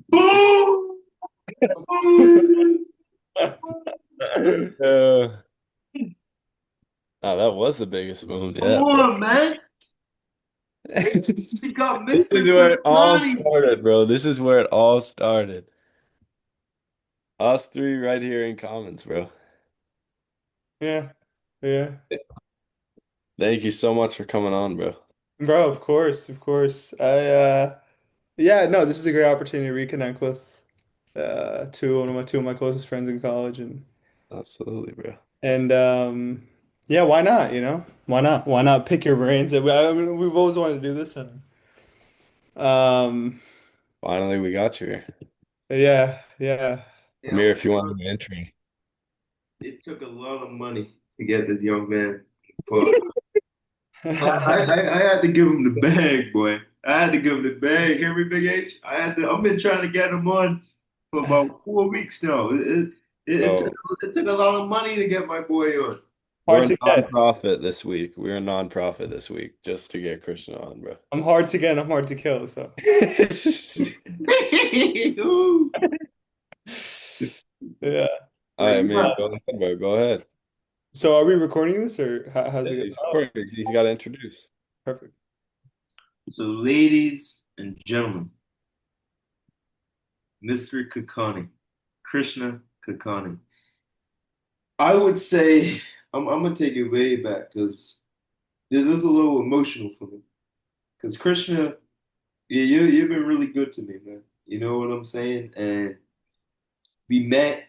Boom! Boom! Oh, that was the biggest boom Come yet, bro. on, man. This We got is Mr. where it all Kakani. started, bro. This is where it all started. Us three right here in comments, bro. Yeah, yeah, Thank you so much for coming on, bro. bro. Of course, of course. Yeah, no, this is a great opportunity to reconnect with two of my closest friends in college, Absolutely, bro. and yeah, why not? You know, why not? Why not pick your brains? I mean, we've always wanted to do this, and um, Finally, we got you here. yeah, yeah. Yeah, Amir, I'm if you want honest. an entry. It took a lot of money to get this young man. But I had to give him the bag, boy. I had to give him the bag. Henry Big H. I've been trying to get him on for about 4 weeks now. Bro, It took a lot of money to get my boy on. we're Hard a to get. non-profit this week. We're a non-profit this week just to get Krishna on, bro. I'm hard to get, and I'm hard to kill. So Ooh. yeah. All But right, Amir, yeah, go ahead, bro. Go ahead. So are we recording this, or how's Yeah, it go? he's Oh, recording. He's got to introduce. perfect. so ladies and gentlemen, Mr. Kakani, Krishna Kakani. I would say I'm gonna take it way back because this is a little emotional for me. Because Krishna, yeah, you've been really good to me, man. You know what I'm saying? And we met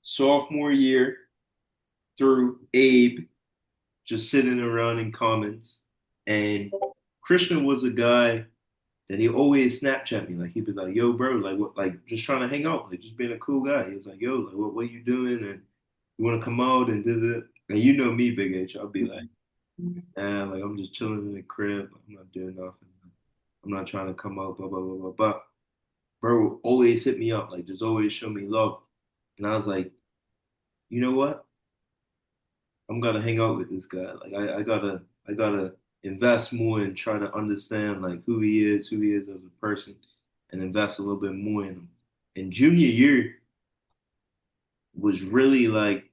sophomore year through Abe, just sitting around in Commons. And Krishna was a guy that he always Snapchat me. Like he'd be like, "Yo, bro, like what? Like just trying to hang out, like just being a cool guy." He was like, "Yo, like what you doing? And you want to come out and do that?" And you know me, Big H. I'll be like, "Nah, like I'm just chilling in the crib. I'm not doing nothing. I'm not trying to come out." Blah blah blah blah blah. Bro, always hit me up, like just always show me love. And I was like, you know what? I'm gonna hang out with this guy. Like I gotta invest more and try to understand like who he is as a person, and invest a little bit more in him. And junior year was really like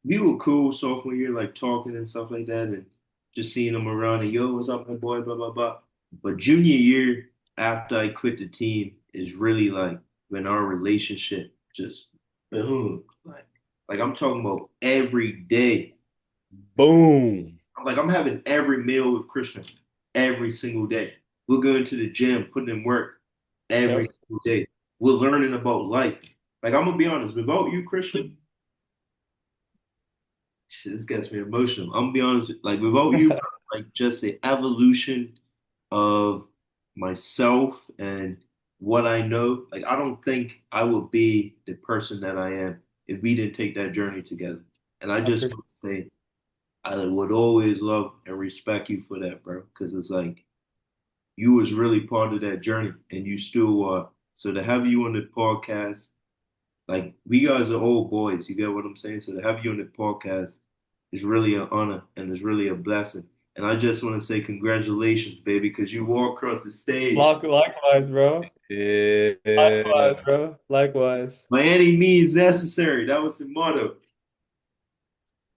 we were cool sophomore year, like talking and stuff like that, and just seeing him around and yo, what's up, my boy, blah blah blah. But junior year, after I quit the team, is really like when our relationship just boom, like I'm talking about every day. Boom. I'm having every meal with Krishna every single day. We're going to the gym, putting in work every Yep. single day. We're learning about life. Like I'm gonna be honest, without you, Krishna, this gets me emotional. I'm gonna be honest, like without you, like just the evolution of myself and what I know, like I don't think I would be the person that I am if we didn't take that journey together. And I I just appreciate want to say I would always love and respect you for that, bro. Because it's like you was really part of that journey, and you still are. So to have you on the podcast, like we guys are old boys, you get what I'm saying? So to have you on the podcast is really an honor and is really a blessing. And I just want to say congratulations, baby, because you walk across the stage. Likewise, bro. Yeah. Likewise, bro. Likewise. By any means necessary. That was the motto.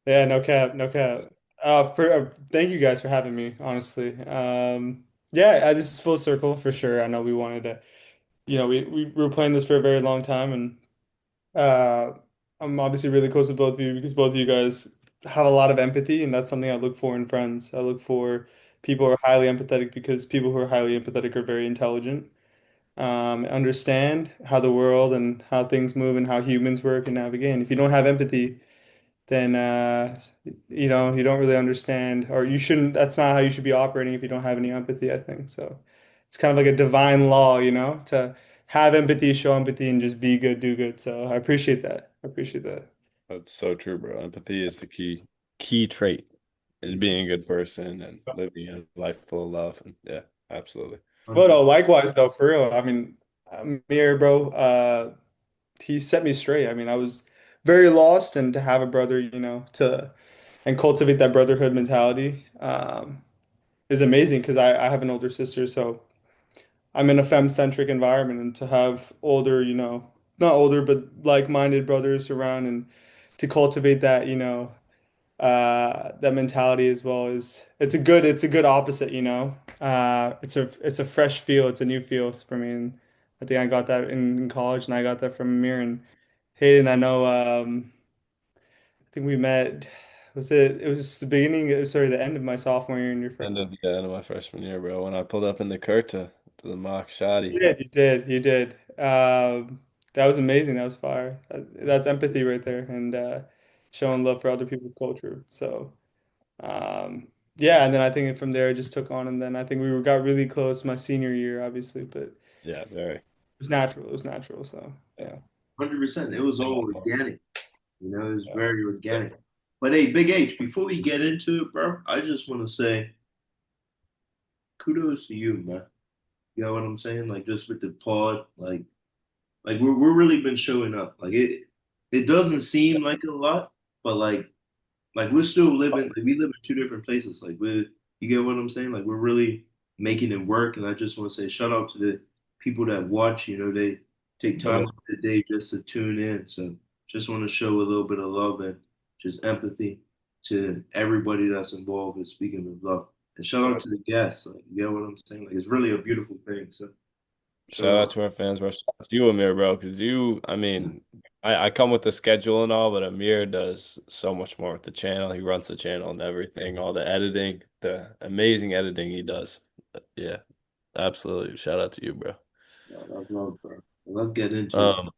Yeah, no cap, no cap. Thank you guys for having me, honestly. Yeah, this is full circle for sure. I know we wanted to, we were playing this for a very long time, and uh, I'm obviously really close with both of you because both of you guys have a lot of empathy, and that's something I look for in friends. I look for people who are highly empathetic because people who are highly empathetic are very intelligent, understand how the world and how things move and how humans work and navigate. And if you don't have empathy, then you don't really understand, or you shouldn't. That's not how you should be operating if you don't have any empathy, I think. So it's kind of like a divine law, to have empathy, show empathy, and just be good, do good. So I appreciate that. I appreciate that. That's so true, bro. Empathy is the key trait in being a good person and living a life full of love. And yeah, absolutely. But 100. likewise though, for real. I mean, Amir, bro, he set me straight. I mean, I was very lost, and to have a brother, to and cultivate that brotherhood mentality. is amazing because I have an older sister, so I'm in a femme-centric environment, and to have older, not older, but like-minded brothers around and to cultivate that, that mentality as well is it's a good opposite, it's a fresh feel, it's a new feel for me, and I think I got that in college, and I got that from Amir and Hayden. I know, I think we met. It was the beginning, sorry, the end of my sophomore year in your first. End of my freshman year, bro. When I pulled up in the Curta to the mock You shoddy. did, you did, you did. That was amazing. That was fire. That's empathy right there, and showing love for other people's culture. So, yeah, and then I think from there it just took on, and then I think got really close my senior year, obviously, but it Yeah, very. was natural. It was natural. So, Yeah. yeah. 100%. It was all Yeah. organic. It was Yeah. very organic. But hey, Big H, before we get into it, bro, I just want to say kudos to you, man. You know what I'm saying? Like just with the pod, like we're really been showing up. Like it doesn't seem like a lot, but like we're still living like we live in two different places. Like we you get what I'm saying? Like we're really making it work. And I just want to say shout out to the people that watch, they take time out of the day just to tune in. So just want to show a little bit of love and just empathy to everybody that's involved in speaking of love. And shout out to the guests. Like you get what I'm saying? Like it's really a beautiful thing. So shout Shout out out. to our fans, bro. Shout out to you, Amir, bro, because I mean, I come with the schedule and all, but Amir does so much more with the channel. He runs the channel and everything, all the editing, the amazing editing he does. Yeah, absolutely. Shout out to you, bro. That's love, bro. Let's get into it. Um,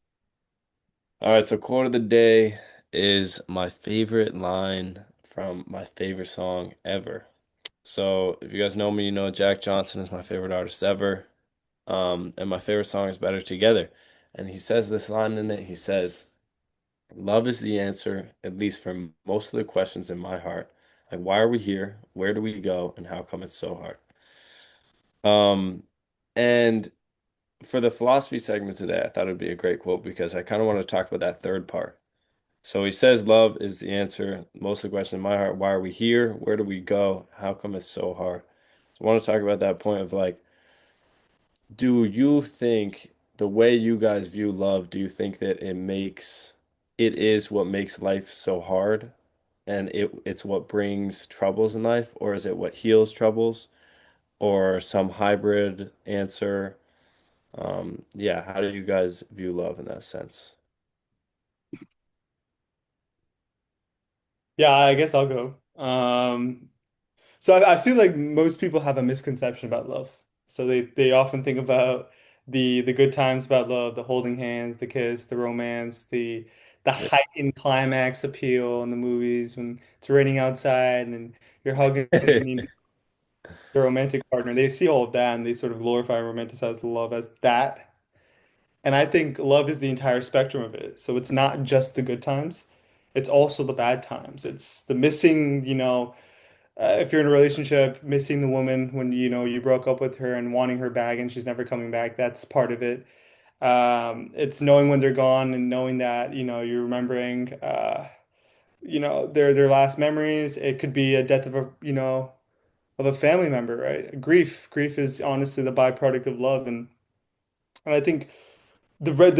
all right, so quote of the day is my favorite line from my favorite song ever. So if you guys know me, you know Jack Johnson is my favorite artist ever. And my favorite song is Better Together. And he says this line in it. He says, love is the answer, at least for most of the questions in my heart. Like, why are we here? Where do we go? And how come it's so hard? Um, and for the philosophy segment today, I thought it would be a great quote because I kind of want to talk about that third part. So he says, love is the answer, most of the questions in my heart. Why are we here? Where do we go? How come it's so hard? So I want to talk about that point of like, do you think the way you guys view love, do you think that it is what makes life so hard and it's what brings troubles in life, or is it what heals troubles, or some hybrid answer? Yeah, how do you guys view love in that sense? Yeah, I guess I'll go. So I feel like most people have a misconception about love. So they often think about the good times about love, the holding hands, the kiss, the romance, the Yeah. heightened climax appeal in the movies when it's raining outside and you're hugging, the romantic partner. They see all of that and they sort of glorify and romanticize the love as that. And I think love is the entire spectrum of it. So it's not just the good times, it's also the bad times. It's the missing, if you're in a relationship, missing the woman when you broke up with her and wanting her back and she's never coming back, that's part of it. It's knowing when they're gone and knowing that you're remembering their last memories. It could be a death of a family member, right? Grief is honestly the byproduct of love, and I think the red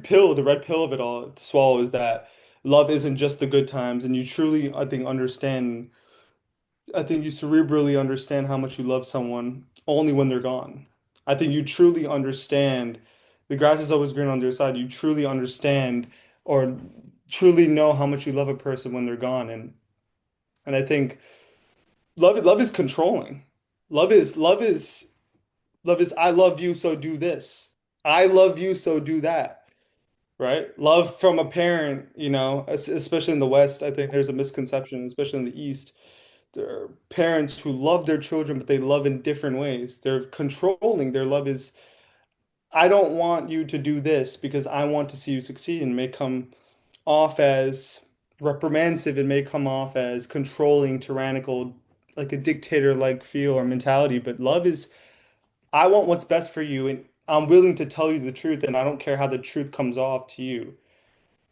pill of it all to swallow is that love isn't just the good times, and you truly, I think you cerebrally understand how much you love someone only when they're gone. I think you truly understand the grass is always green on the other side. You truly understand or truly know how much you love a person when they're gone. And I think love is controlling. Love is I love you, so do this. I love you, so do that. Right? Love from a parent, especially in the West, I think there's a misconception, especially in the East. There are parents who love their children, but they love in different ways. They're controlling. Their love is, I don't want you to do this because I want to see you succeed, and may come off as reprimansive. It may come off as controlling, tyrannical, like a dictator-like feel or mentality. But love is, I want what's best for you, and I'm willing to tell you the truth, and I don't care how the truth comes off to you,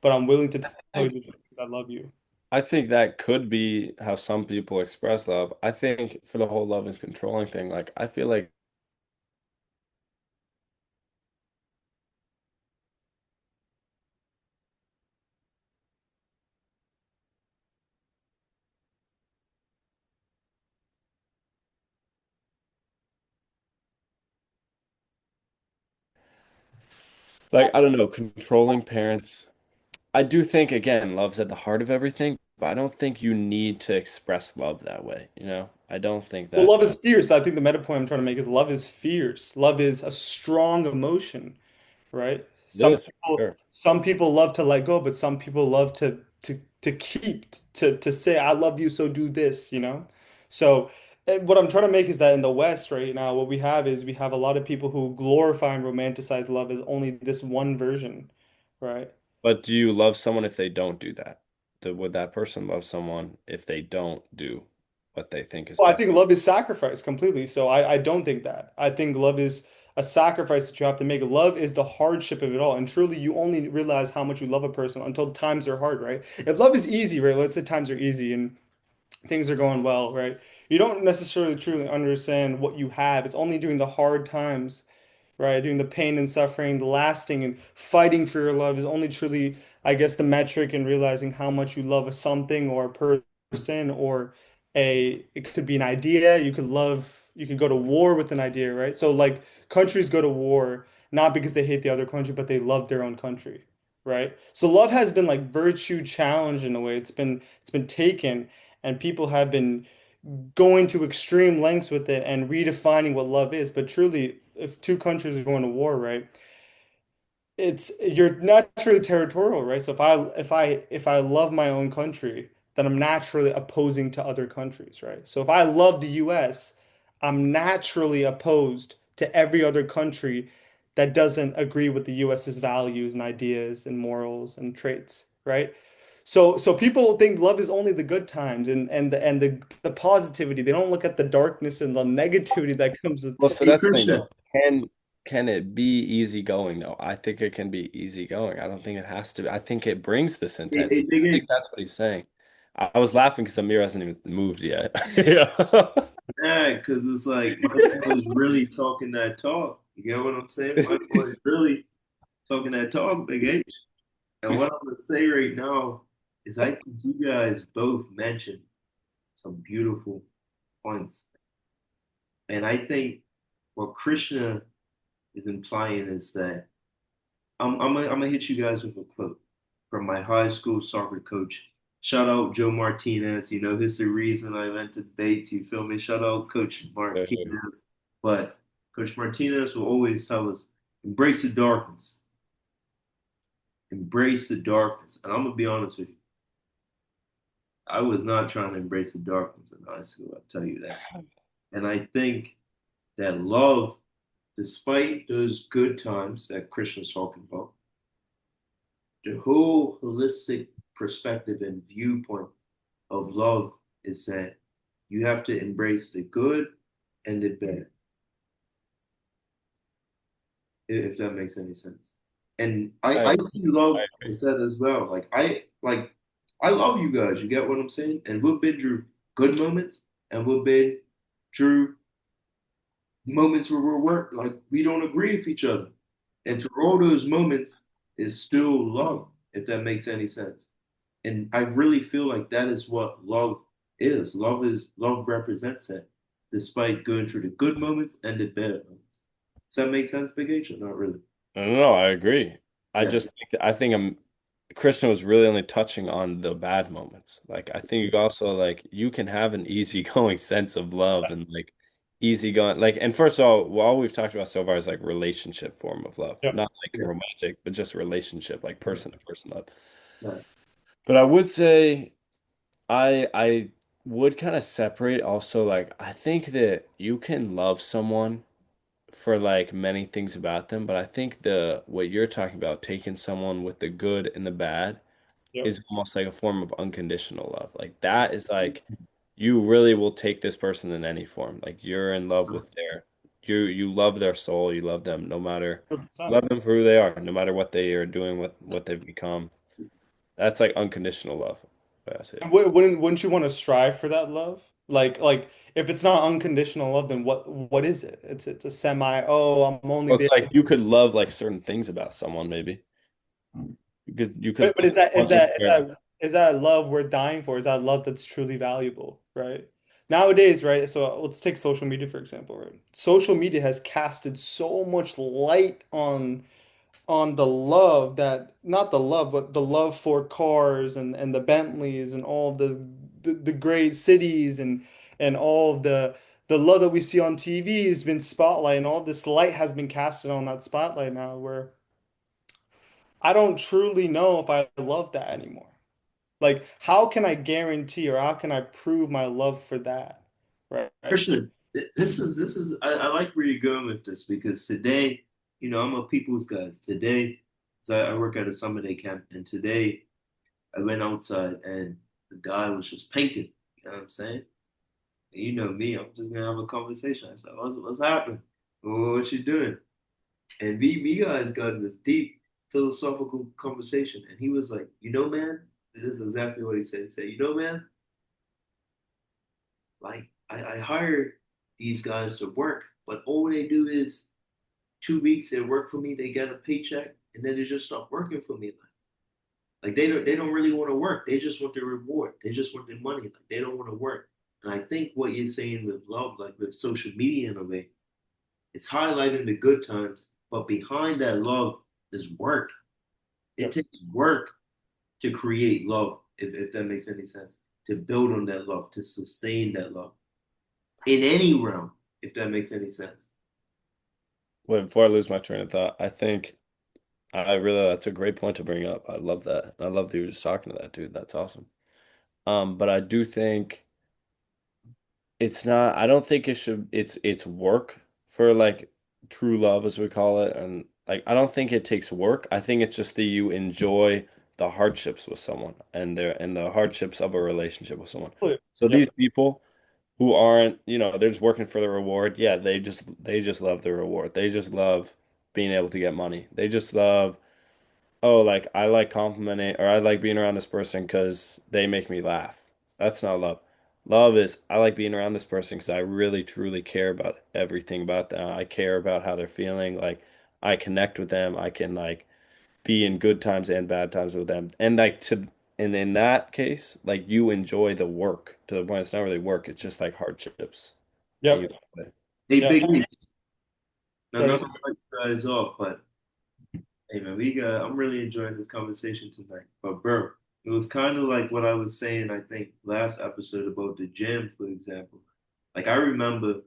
but I'm willing to tell you the truth because I love you. I think that could be how some people express love. I think for the whole love is controlling thing, like I feel like I don't know, controlling parents. I do think again, love's at the heart of everything, but I don't think you need to express love that way, you know? I don't think Well, that love is fierce. I think the meta point I'm trying to make is love is fierce. Love is a strong emotion, right? it is, sure. Some people love to let go, but some people love to keep to say I love you, so do this, you know? So what I'm trying to make is that in the West right now, what we have is we have a lot of people who glorify and romanticize love as only this one version, right? But do you love someone if they don't do that? Would that person love someone if they don't do what they think is Well, I best? think love is sacrifice completely. So I don't think that. I think love is a sacrifice that you have to make. Love is the hardship of it all. And truly, you only realize how much you love a person until times are hard, right? If love is easy, right? Let's say times are easy and things are going well, right? You don't necessarily truly understand what you have. It's only during the hard times, right? Doing the pain and suffering, the lasting and fighting for your love is only truly, I guess, the metric in realizing how much you love a something or a person or it could be an idea. You could go to war with an idea, right? So like countries go to war not because they hate the other country, but they love their own country, right? So love has been like virtue challenged in a way. It's been taken and people have been going to extreme lengths with it and redefining what love is. But truly, if two countries are going to war, right, it's you're naturally territorial, right? So if I love my own country, then I'm naturally opposing to other countries, right? So if I love the US, I'm naturally opposed to every other country that doesn't agree with the US's values and ideas and morals and traits, right? So people think love is only the good times and the positivity. They don't look at the darkness and the negativity that comes with. Well, so Hey, that's the thing Krishna. though. Can it be easygoing though? I think it can be easygoing. I don't think it has to be. I think it brings this Hey, intensity. Big I think H. that's what he's saying. I was laughing because Amir hasn't even moved yet. Yeah. Yeah, because it's like my boy is really talking that talk. You get what I'm saying? My boy is really talking that talk, Big H. And what I'm gonna say right now is I think you guys both mentioned some beautiful points. And I think what Krishna is implying is that I'm gonna hit you guys with a quote from my high school soccer coach. Shout out Joe Martinez. You know, he's the reason I went to Bates. You feel me? Shout out Coach Martinez. But Coach Martinez will always tell us, embrace the darkness. Embrace the darkness. And I'm gonna be honest with you. I was not trying to embrace the darkness in high school, I'll tell you that. And I think that love, despite those good times that Christian's talking about, the whole holistic perspective and viewpoint of love is that you have to embrace the good and the bad, if that makes any sense. And I I see love agree. as that as well. I love you guys. You get what I'm saying? And we've been through good moments and we've been through moments where we don't agree with each other. And through all those moments is still love, if that makes any sense. And I really feel like that is what love is. Love represents that, despite going through the good moments and the bad moments. Does that make sense, Big H? Or not really? No, I agree. Yeah. I think Krishna was really only touching on the bad moments. Like I think you also like you can have an easygoing sense of love and like easygoing like and first of all we've talked about so far is like relationship form of love. Yeah. Not like Yeah. romantic, but just relationship, like Yeah. person to person love. Yeah. But I would say I would kind of separate also like I think that you can love someone for like many things about them, but I think the what you're talking about, taking someone with the good and the bad, Yep. is almost like a form of unconditional love. Like that is like you really will take this person in any form. Like you're in love with you love their soul, you love them no matter 100%. love them for who they are, no matter what they are doing, what they've become. That's like unconditional love. way I see it. And wouldn't you want to strive for that love? Like if it's not unconditional love, then what is it? It's a semi, oh, I'm only Well, there. it's like you could love like certain things about someone, maybe. You could But put is that is someone in that is there. that is that love worth dying for? Is that love that's truly valuable, right? Nowadays, right? So let's take social media for example, right? Social media has casted so much light on the love that not the love, but the love for cars and the Bentleys and all of the great cities and all of the love that we see on TV has been spotlight and all this light has been casted on that spotlight now where I don't truly know if I love that anymore. Like, how can I guarantee or how can I prove my love for that? Right? Christian, this is I like where you're going with this because today, I'm a people's guy. Today, so I work at a summer day camp, and today I went outside and the guy was just painting. You know what I'm saying? And you know me, I'm just gonna have a conversation. I said, what's happening? What you doing? And we guys got in this deep philosophical conversation, and he was like, man, this is exactly what he said. He said, man, like I hire these guys to work, but all they do is 2 weeks they work for me, they get a paycheck, and then they just stop working for me. Like they don't really want to work. They just want the reward. They just want the money. Like they don't want to work. And I think what you're saying with love, like with social media in a way, it's highlighting the good times, but behind that love is work. It Yep. takes work to create love, if that makes any sense, to build on that love, to sustain that love in any realm, if that makes any sense. Wait, before I lose my train of thought, I think I really that's a great point to bring up. I love that. I love that you were just talking to that dude. That's awesome. But I do think it's not, I don't think it's work for like true love as we call it. And like I don't think it takes work. I think it's just that you enjoy the hardships with someone and the hardships of a relationship with someone. So Yep. these people who aren't, they're just working for the reward. Yeah, they just love the reward. They just love being able to get money. They just love, oh, like I like complimenting or I like being around this person because they make me laugh. That's not love. Love is I like being around this person because I really truly care about everything about them. I care about how they're feeling. Like I connect with them. I can like be in good times and bad times with them. And in that case, like you enjoy the work to the point it's not really work. It's just like hardships. And you Yep. Hey, Yep. Big League, now not Sorry. to cut you guys off, but hey man, I'm really enjoying this conversation tonight. But bro, it was kind of like what I was saying, I think, last episode about the gym, for example. Like I remember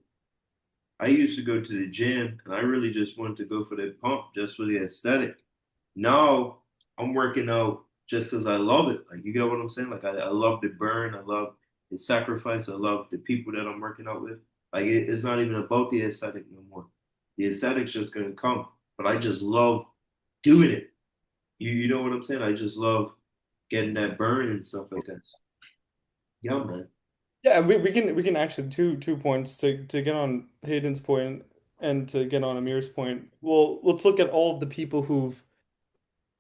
I used to go to the gym and I really just wanted to go for the pump, just for the aesthetic. Now I'm working out just because I love it. Like you get what I'm saying? Like I love the burn, I love the sacrifice, I love the people that I'm working out with. Like it's not even about the aesthetic no more. The aesthetic's just gonna come, but I just love doing it. You know what I'm saying? I just love getting that burn and stuff like that. Yeah, man. Yeah, and we can actually two points to get on Hayden's point and to get on Amir's point. Well, let's look at all of the people who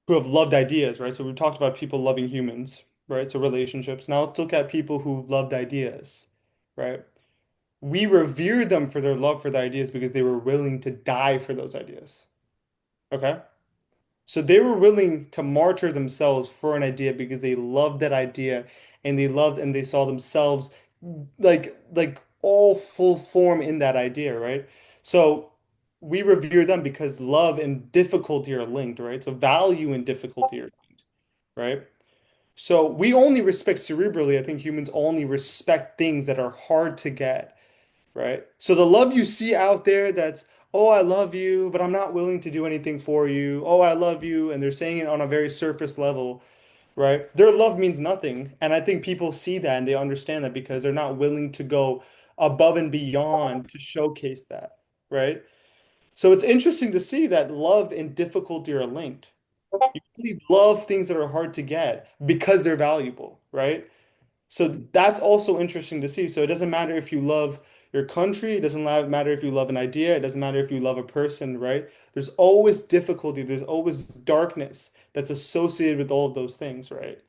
have loved ideas, right? So we've talked about people loving humans, right? So relationships. Now let's look at people who've loved ideas, right? We revere them for their love for the ideas because they were willing to die for those ideas. Okay? So they were willing to martyr themselves for an idea because they loved that idea and they loved and they saw themselves like all full form in that idea, right? So we revere them because love and difficulty are linked, right? So value and difficulty are linked, right? So we only respect cerebrally, I think humans only respect things that are hard to get, right? So the love you see out there that's, oh, I love you, but I'm not willing to do anything for you. Oh, I love you. And they're saying it on a very surface level, right? Their love means nothing. And I think people see that and they understand that because they're not willing to go above and beyond to showcase that, right? So it's interesting to see that love and difficulty are linked. You really love things that are hard to get because they're valuable, right? So that's also interesting to see. So it doesn't matter if you love your country, it doesn't matter if you love an idea, it doesn't matter if you love a person, right? There's always difficulty, there's always darkness that's associated with all of those things, right?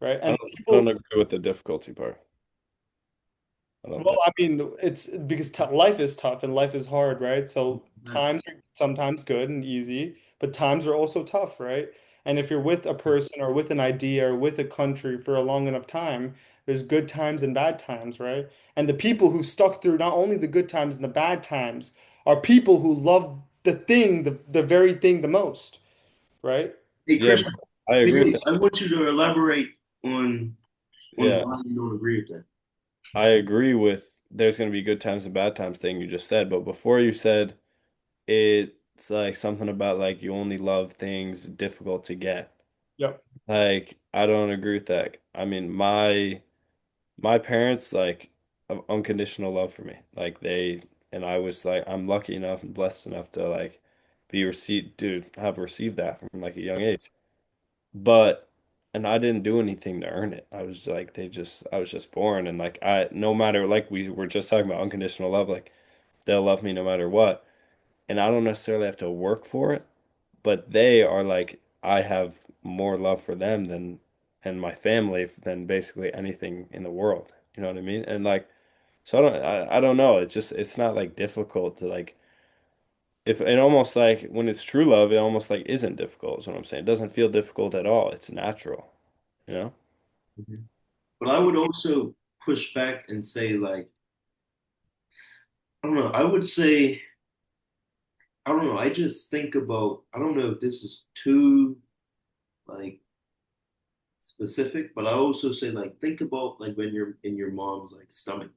right? I And don't people, agree with the difficulty part. I don't well, think. I mean, it's because t life is tough and life is hard, right? So Right. times are sometimes good and easy, but times are also tough, right? And if you're with a person or with an idea or with a country for a long enough time, there's good times and bad times, right? And the people who stuck through not only the good times and the bad times are people who love the thing, the very thing the most, right? Hey, Yeah, Chris, but I agree with hey, that. I want you to elaborate on Yeah, why you don't agree with that. I agree with there's going to be good times and bad times thing you just said, but before you said it's like something about like you only love things difficult to get. Yep. Like I don't agree with that. I mean, my parents like have unconditional love for me. Like they and I was like I'm lucky enough and blessed enough to like be received to have received that from like a young age. But and I didn't do anything to earn it. I was like they just I was just born and like I no matter like we were just talking about unconditional love, like they'll love me no matter what. And I don't necessarily have to work for it, but they are like I have more love for them than and my family than basically anything in the world. You know what I mean? And like so I don't know. It's just it's not like difficult to like if it almost like when it's true love, it almost like isn't difficult, is what I'm saying. It doesn't feel difficult at all. It's natural, you know? Mhm. But I would also push back and say, like, I don't know. I would say, I don't know. I just think about, I don't know if this is too, like, specific, but I also say, like, think about, like, when you're in your mom's, like, stomach,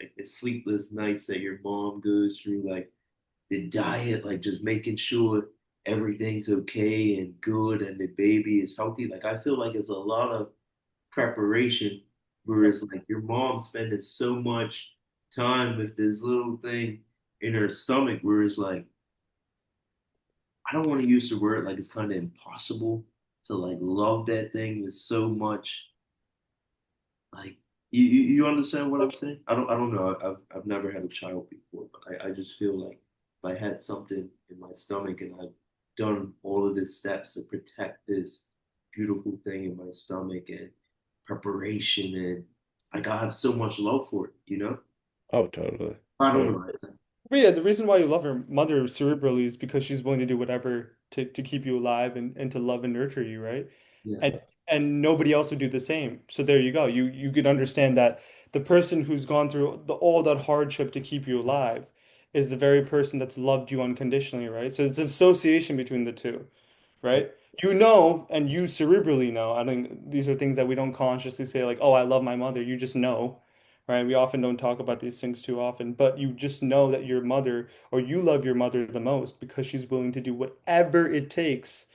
like, the sleepless nights that your mom goes through, like, the diet, like, just making sure everything's okay and good and the baby is healthy. Like, I feel like it's a lot of preparation, whereas like your mom spending so much time with this little thing in her stomach, whereas like I don't want to use the word like it's kind of impossible to like love that thing with so much like you understand what I'm saying? I don't know. I've never had a child before, but I just feel like if I had something in my stomach and I've done all of the steps to protect this beautiful thing in my stomach and preparation and like I have so much love for it, you know? Oh, totally. I don't Totally. know. But yeah, the reason why you love your mother cerebrally is because she's willing to do whatever to keep you alive and to love and nurture you, right? Yeah. And and nobody else would do the same. So there you go. You could understand that the person who's gone through all that hardship to keep you alive is the very person that's loved you unconditionally, right? So it's an association between the two, right? You know, and you cerebrally know. I think these are things that we don't consciously say, like, oh, I love my mother. You just know, right? We often don't talk about these things too often, but you just know that your mother or you love your mother the most because she's willing to do whatever it takes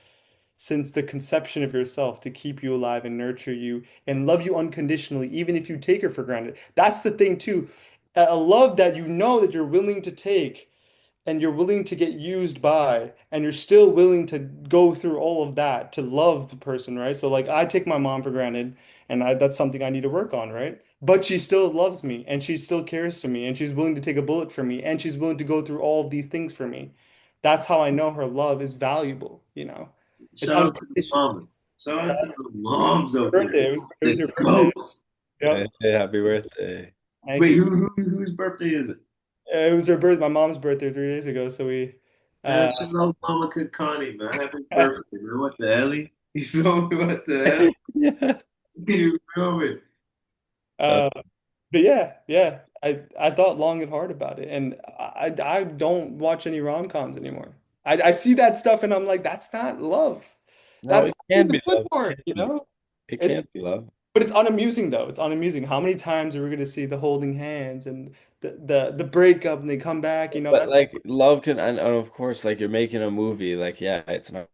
since the conception of yourself to keep you alive and nurture you and love you unconditionally, even if you take her for granted. That's the thing, too. A love that you know that you're willing to take and you're willing to get used by and you're still willing to go through all of that to love the person, right? So like I take my mom for granted and that's something I need to work on, right? But she still loves me and she still cares for me and she's willing to take a bullet for me and she's willing to go through all of these things for me. That's how I know her love is valuable, you know. It's Shout out to the unconditional. mamas. Shout out to the moms Her out there. birthday. It was The her birthday. goats. Hey, Yep. hey, happy birthday. Thank Wait, you. whose birthday is it? It was her birth, my mom's birthday 3 days ago, so we Man, uh shout out Mama Kakani, man. Happy birthday, man. What the hell? You feel me? What the hell? Yeah. You feel me? That's uh But yeah, yeah, I thought long and hard about it, and I don't watch any rom-coms anymore. I see that stuff, and I'm like, that's not love. no, That's it only can the be good love. It part, can you be. know. It It's can be love. but it's unamusing though. It's unamusing. How many times are we gonna see the holding hands and the breakup, and they come back? You know, But that's like love can and of course like you're making a movie like yeah it's not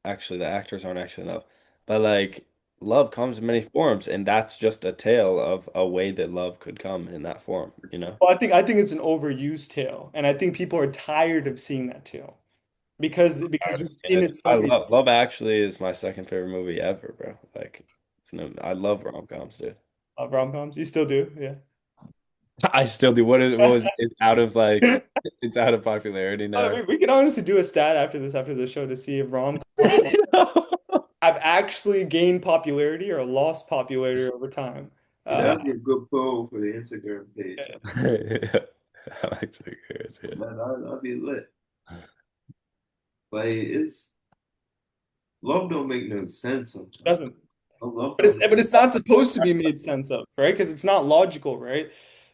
actually the actors aren't actually in love but like love comes in many forms and that's just a tale of a way that love could come in that form, you know? well, I think it's an overused tale, and I think people are tired of seeing that tale because we've seen it so I many love Love Actually is my second favorite movie ever, bro. Like it's no I love rom-coms, dude. rom-coms. You still do, yeah. I still do. What was it's out of like it's out of popularity now. We can honestly do a stat after this, after the show, to see if rom-com have actually gained popularity or lost popularity over time. Uh, That'd be a good poll for the Instagram page. I'm actually curious. Yeah. That'd be lit. Like it's love don't make no sense sometimes. doesn't. Love But don't it's make but it's not supposed to be made sense of, right? Because it's not logical, right?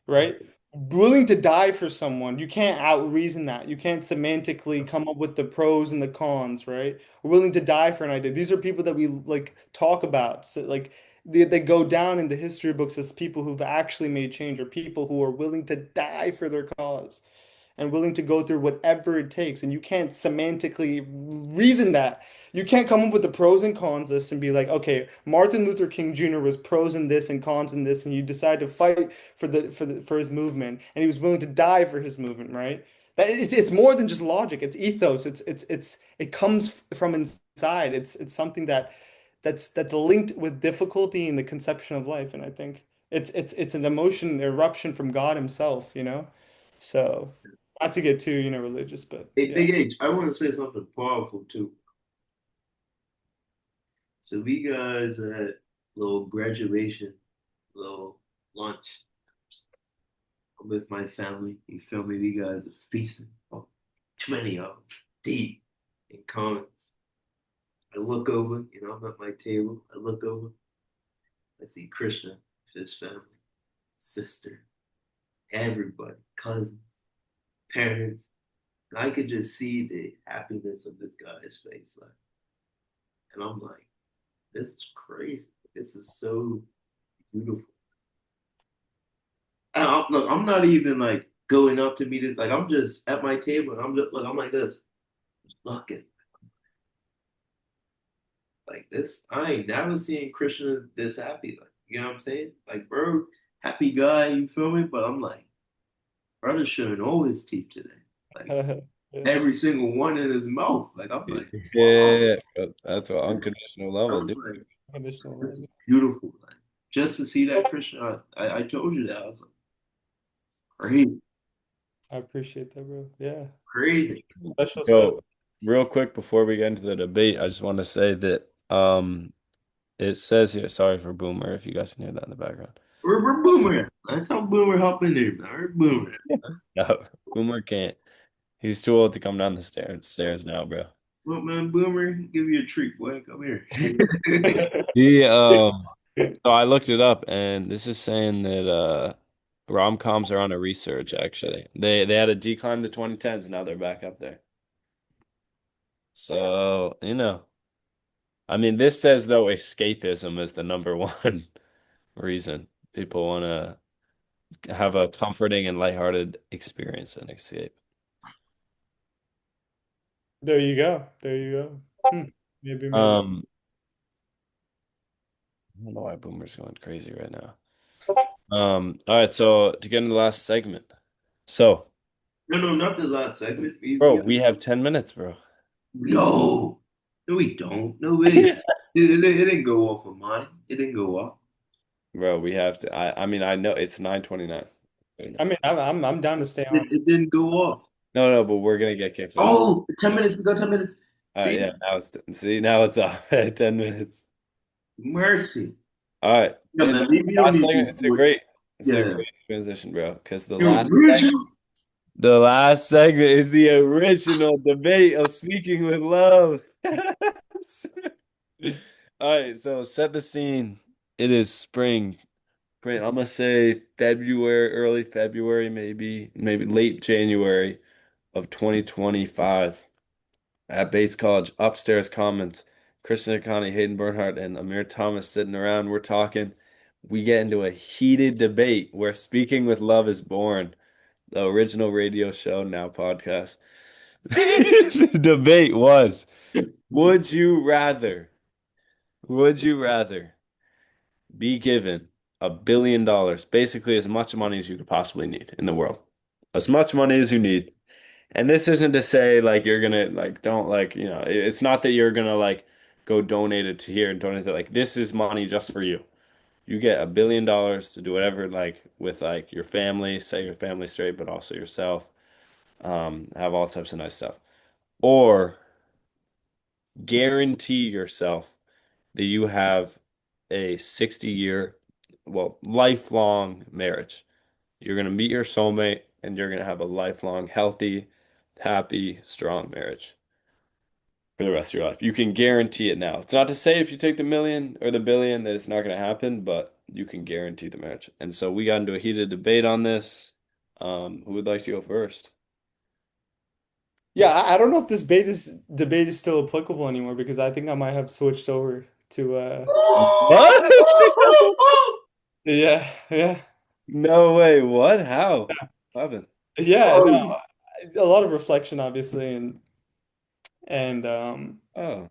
Right? Willing to die for someone, you can't out reason that. You can't semantically come up with the pros and the cons, right? We're willing to die for an idea. These are people that we like talk about. So, like they go down in the history books as people who've actually made change or people who are willing to die for their cause and willing to go through whatever it takes. And you can't semantically reason that. You can't come up with the pros and cons list and be like, okay, Martin Luther King Jr. was pros in this and cons in this, and you decide to fight for his movement, and he was willing to die for his movement, right? That it's more than just logic. It's ethos. It comes from inside. It's something that's linked with difficulty in the conception of life, and I think it's an emotion eruption from God Himself, you know. So not to get too, religious, but yeah. Hey, H, I want to say something powerful too. So we guys are at little graduation, little lunch. I'm with my family. You feel me? We guys are feasting. Oh, too many of them. Deep in comments. I look over, I'm at my table. I look over. I see Krishna, his family, sister, everybody, cousins, parents. And I could just see the happiness of this guy's face. Like, and I'm like, this is crazy. This is so beautiful. Look, I'm not even like going up to meet it. Like I'm just at my table and I'm just look, I'm like this, just looking like this. I ain't never seen Christian this happy. Like, you know what I'm saying? Like, bro, happy guy, you feel me? But I'm like, brother's showing all his teeth today. Like Yeah, every single one in his mouth. Like I'm like, wow. Yeah, that's what unconditional love I will do. was like, conditional this love. is beautiful. Like just to see that Christian, I told you that. I was like, crazy, I appreciate that, bro. Yeah. crazy. Special, special. So, real quick before we get into the debate, I just want to say that it says here, sorry for Boomer if you guys can hear that in the background. We're Boomer. I tell Boomer hop in there, man. We're Boomer. No, Boomer can't. He's too old to come down the stairs now, bro. Well, man, Boomer, give you a treat, boy. Come here. He so I looked it up and this is saying that rom-coms are on a research actually. They had a decline in the 2010s, now they're back up there. So, I mean this says though escapism is the number one reason people want to have a comforting and lighthearted experience and escape. There you go. There you go. Maybe, maybe. Um, I don't know why Boomer's going crazy right now. All right, so to get into the last segment. So, No, no, not the last segment. bro, we have 10 minutes, bro. No, no, we don't. No way. It didn't go off of mine. It didn't go off. Bro, we have to. I mean, I know it's 9:29. I mean, I'm down to stay It, on. it didn't go off. No, no, but we're gonna get kicked off. Oh, 10 minutes. We got 10 minutes. See, Yeah, now it's off. 10 minutes. mercy. All right. Yeah, And man, the we don't last need segment, to. it's a Yeah. great transition, bro. Because Yo, original. the last segment is the original debate of speaking with love. All right, so set the scene. It is spring. I'm gonna say February, early February, maybe late January of 2025 at Bates College. Upstairs Commons, Krishna Kakani, Hayden Bernhardt, and Amir Thomas sitting around. We're talking. We get into a heated debate where Speaking with Love is born, the original radio show, now podcast. The debate was, would you rather, would you rather be given $1 billion, basically as much money as you could possibly need in the world, as much money as you need. And this isn't to say like you're gonna like don't like it's not that you're gonna like go donate it to here and donate it. Like this is money just for you. You get $1 billion to do whatever like with like your family, set your family straight, but also yourself. Have all types of nice stuff. Or guarantee yourself that you have a 60-year, well, lifelong marriage. You're going to meet your soulmate and you're going to have a lifelong, healthy, happy, strong marriage for the rest of your life. You can guarantee it now. It's not to say if you take the million or the billion that it's not going to happen, but you can guarantee the marriage. And so we got into a heated debate on this. Who would like to go first? Yeah, I don't know if this debate is still applicable anymore because I think I might have switched over to What? yeah, yeah. No way. What? How? What happened? Yeah, no. A lot of reflection obviously and Oh.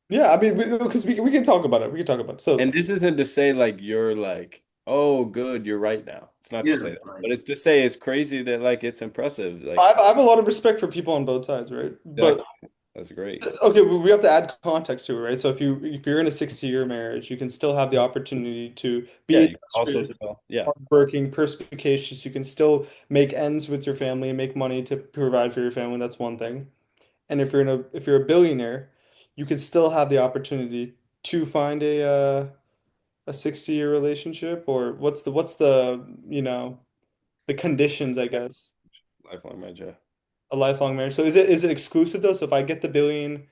yeah, I mean because we can talk about it. We can talk about it. So And this isn't to say like you're like, oh, good, you're right now. It's not to Yeah, say that, like but it's to say it's crazy that like it's impressive. Like, I have a lot of respect for people on both sides, right? But exactly. That's great. okay, we have to add context to it, right? So if you're in a 60-year marriage, you can still have the opportunity to Yeah, be you can also industrious, tell. Yeah, hardworking, perspicacious. You can still make ends with your family and make money to provide for your family. That's one thing. And if you're a billionaire, you can still have the opportunity to find a 60-year relationship or what's the the conditions, I guess, lifelong marriage. Yeah. a lifelong marriage. So is it exclusive though? So if I get the billion,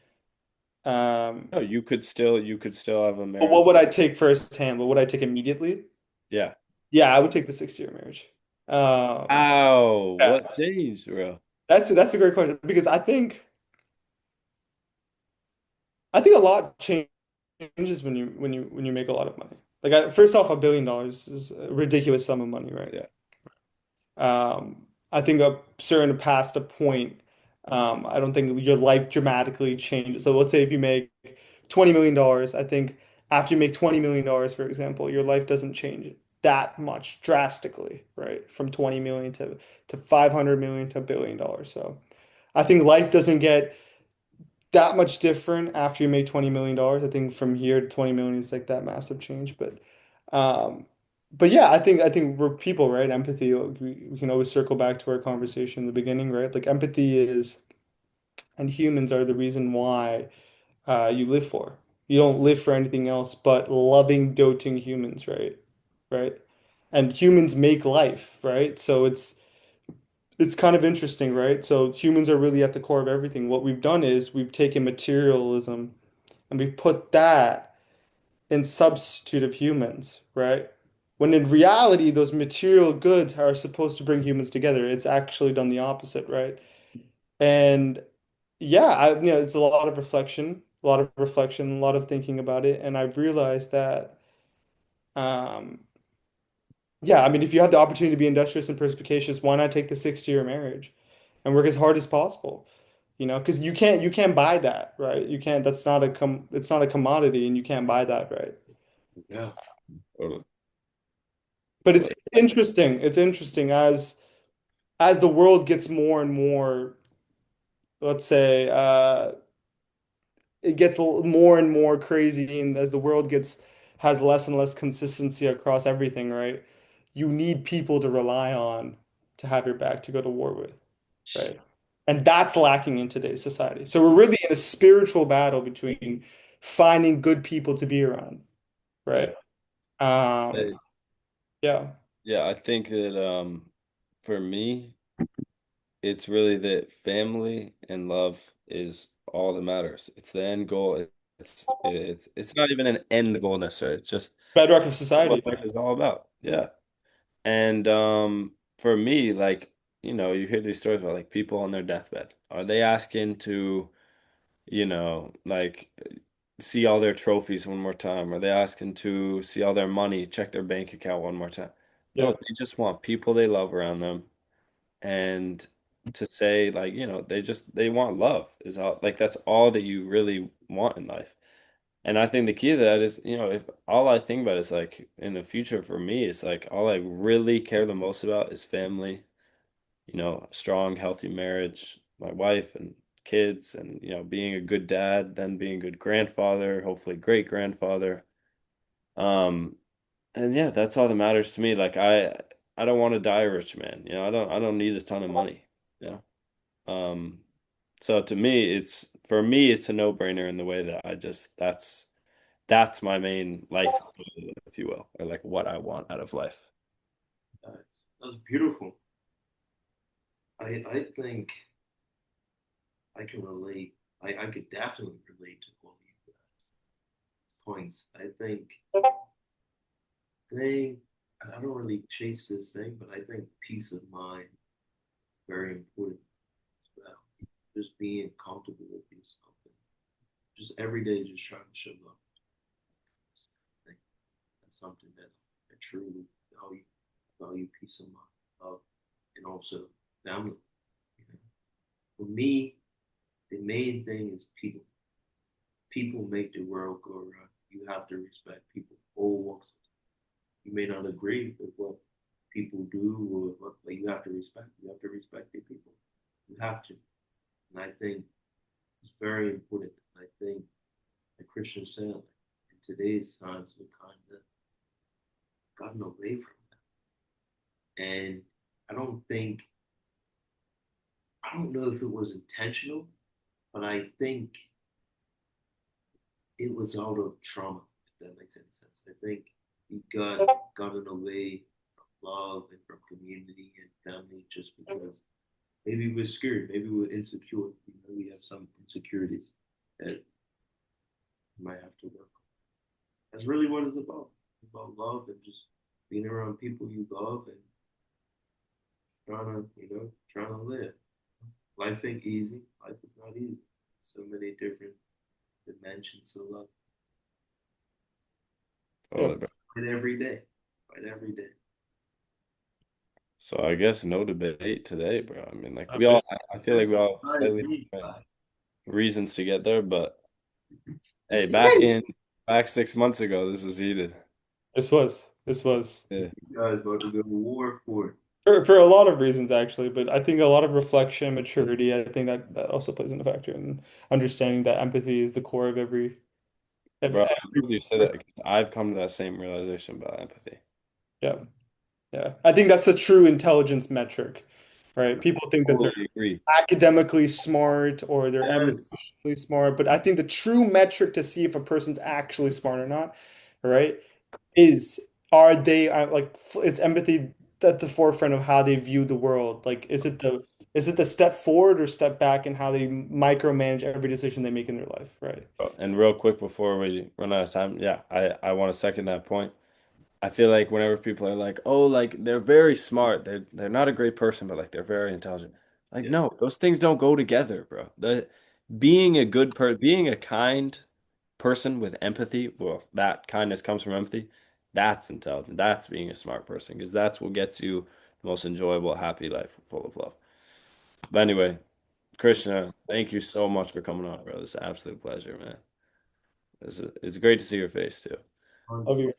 um, No, you could still have a but marriage. what would I take firsthand? What would I take immediately? Yeah. Yeah, I would take the 60-year marriage. Ow, Yeah, what changed, bro? that's a great question because I think a lot changes when you make a lot of money. Like first off, $1 billion is a ridiculous sum of money, right? Yeah. I think past a point, I don't think your life dramatically changes. So let's say if you make $20 million, I think after you make $20 million, for example, your life doesn't change that much drastically, right? From 20 million to 500 million to $1 billion. So I think life doesn't get that much different after you make $20 million. I think from here to 20 million is like that massive change. Um, but yeah, I think we're people, right? Empathy. We can always circle back to our conversation in the beginning, right? Like empathy is, and humans are the reason why you live for. You don't live for anything else but loving, doting humans, right? Right? And humans make life, right? So it's kind of interesting, right? So humans are really at the core of everything. What we've done is we've taken materialism and we've put that in substitute of humans, right? When in reality, those material goods are supposed to bring humans together. It's actually done the opposite, right? And yeah, it's a lot of thinking about it, and I've realized that, um, yeah, I mean, if you have the opportunity to be industrious and perspicacious, why not take the 60-year marriage and work as hard as possible? Because you can't buy that, right? You can't. It's not a commodity, and you can't buy that, right? yeah. Totally. But it's But interesting. It's interesting as the world gets more and more, let's say, it gets more and more crazy, and as the world gets has less and less consistency across everything, right? You need people to rely on to have your back to go to war with, right? And that's lacking in today's society. So we're really in a spiritual battle between finding good people to be around, yeah. right? Um, Hey, yeah. yeah, I think that for me, it's really that family and love is all that matters. It's the end goal. It's not even an end goal necessarily. It's just Bedrock of society. what life is all about. Yeah. And for me, like, you hear these stories about like people on their deathbed. Are they asking to, like see all their trophies one more time? Are they asking to see all their money, check their bank account one more time? No, Yeah. they just want people they love around them and to say like, they want love is all like that's all that you really want in life. And I think the key to that is, if all I think about is like in the future for me, it's like all I really care the most about is family, a strong, healthy marriage, my wife and kids, and being a good dad, then being a good grandfather, hopefully great grandfather. Um, and yeah, that's all that matters to me. Like I don't want to die a rich man. I don't need a ton of money. You Um, so to me, it's for me, it's a no-brainer in the way that I just That's my main life, if you will, or like what I want out of life. That's beautiful. I think I can relate. I could definitely relate to all your points. Thing, I don't really chase this thing, but I think peace of mind very important as well. Just being comfortable with yourself and just every day just trying to show up. I think that's something that I truly value. Value peace of mind, love, and also family. You know? For me, the main thing is people. People make the world go around. You have to respect people, all walks. You may not agree with what people do or what, but you have to respect. You have to respect the people. You have to. And I think it's very important. I think, like Christian said, like, in today's times, we kind of gotten away from that. And I don't think, I don't know if it was intentional, but I think it was out of trauma, if that makes any sense. I think we got gotten away from love and from community and family just because maybe we're scared, maybe we're insecure. You know, we have some insecurities that we might have to work on. That's really what it's about. It's about love and just being around people you love and trying to live. Life ain't easy. Life is not easy. So many different dimensions of love. Totally, bro. Fight every day. Fight every day. So I guess no debate today, bro. I mean, like we Okay. all, I feel like That's we a all have nice slightly day. different reasons to get there, but hey, Hey, back 6 months ago, this was heated. This was Yeah. you guys about to go to war for it. for a lot of reasons actually, but I think a lot of reflection, maturity, I think that also plays in a factor in understanding that empathy is the core of Bro, I every love you said that because I've come to that same realization about empathy. yeah. Yeah. I think that's a true intelligence metric, right? People think that they're Totally agree. academically smart or they're Yes. emotionally smart, but I think the true metric to see if a person's actually smart or not, right, is are they like is empathy at the forefront of how they view the world? Like, is it the step forward or step back in how they micromanage every decision they make in their life, right? Oh, and real quick before we run out of time, yeah, I want to second that point. I feel like whenever people are like, "Oh, like they're very smart. They're not a great person, but like they're very intelligent." Like, Yeah. no, those things don't go together, bro. The being a kind person with empathy, well, that kindness comes from empathy. That's intelligent. That's being a smart person because that's what gets you the most enjoyable, happy life full of love. But anyway, Krishna, thank you so much for coming on, bro. It's an absolute pleasure, man. It's great to see your face too. Love you.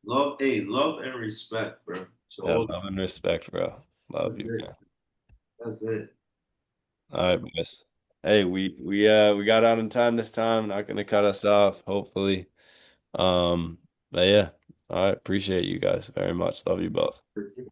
Love, hey, love and respect, bro. So Yeah, all love and respect, bro. Love that's you, it. man. That's it. All right, boys. Hey, we got out in time this time. Not gonna cut us off, hopefully. But yeah. All right, appreciate you guys very much. Love you both. That's it.